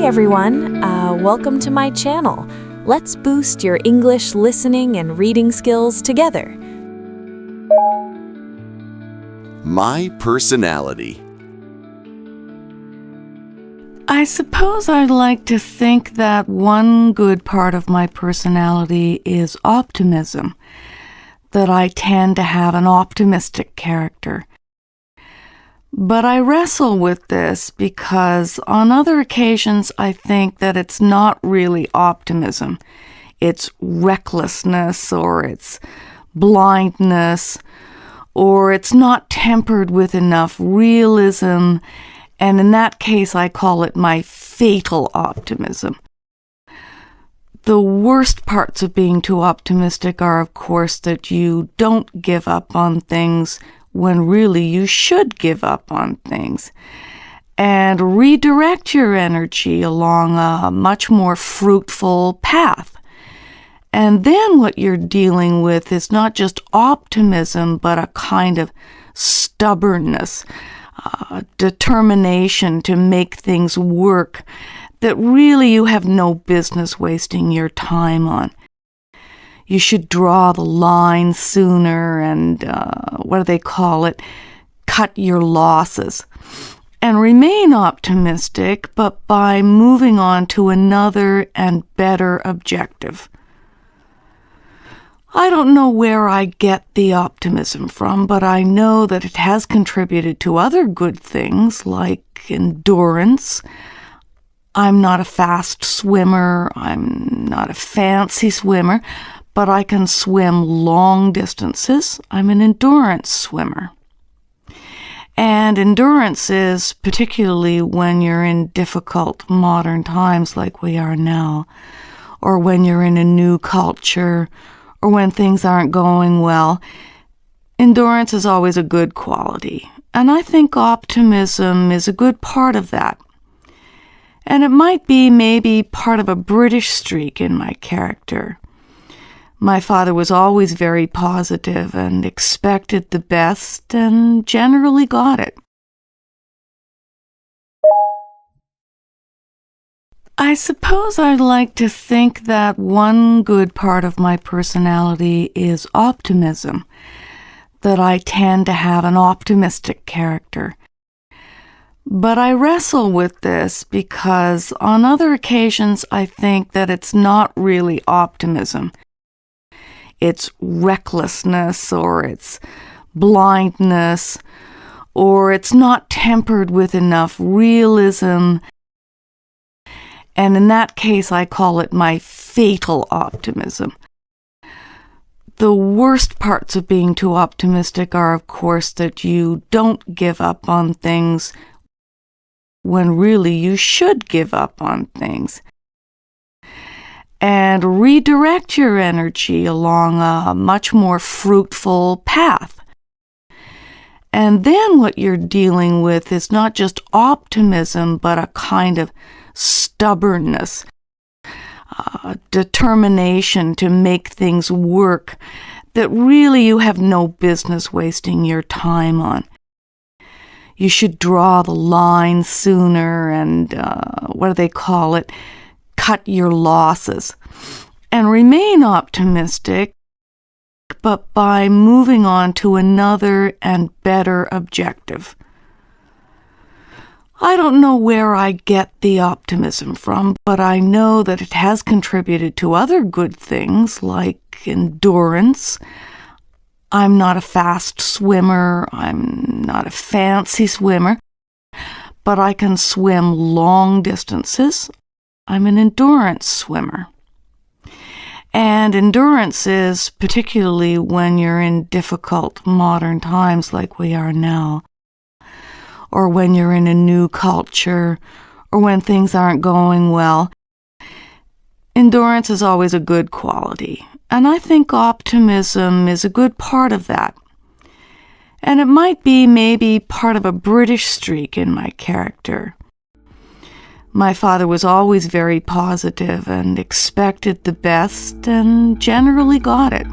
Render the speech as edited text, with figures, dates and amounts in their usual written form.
everyone, welcome to my channel. Let's boost your English listening and reading skills together. My personality. I suppose I'd like to think that one good part of my personality is optimism, that I tend to have an optimistic character. But I wrestle with this because on other occasions I think that it's not really optimism. It's recklessness, or it's blindness, or it's not tempered with enough realism, and in that case I call it my fatal optimism. The worst parts of being too optimistic are, of course, that you don't give up on things when really you should give up on things, and redirect your energy along a much more fruitful path. And then what you're dealing with is not just optimism, but a kind of stubbornness, determination to make things work that really you have no business wasting your time on. You should draw the line sooner and, cut your losses. And remain optimistic, but by moving on to another and better objective. I don't know where I get the optimism from, but I know that it has contributed to other good things like endurance. I'm not a fast swimmer, I'm not a fancy swimmer, but I can swim long distances. I'm an endurance swimmer. And endurance is, particularly when you're in difficult modern times like we are now, or when you're in a new culture, or when things aren't going well, endurance is always a good quality. And I think optimism is a good part of that. And it might be maybe part of a British streak in my character. My father was always very positive and expected the best and generally got it. I suppose I'd like to think that one good part of my personality is optimism, that I tend to have an optimistic character. But I wrestle with this because on other occasions I think that it's not really optimism. It's recklessness, or it's blindness, or it's not tempered with enough realism, and in that case I call it my fatal optimism. The worst parts of being too optimistic are, of course, that you don't give up on things when really you should give up on things, and redirect your energy along a much more fruitful path. And then what you're dealing with is not just optimism, but a kind of stubbornness, determination to make things work that really you have no business wasting your time on. You should draw the line sooner and, cut your losses. And remain optimistic, but by moving on to another and better objective. I don't know where I get the optimism from, but I know that it has contributed to other good things like endurance. I'm not a fast swimmer, I'm not a fancy swimmer, but I can swim long distances. I'm an endurance swimmer. And endurance is, particularly when you're in difficult modern times like we are now, or when you're in a new culture, or when things aren't going well, endurance is always a good quality. And I think optimism is a good part of that. And it might be maybe part of a British streak in my character. My father was always very positive and expected the best and generally got it.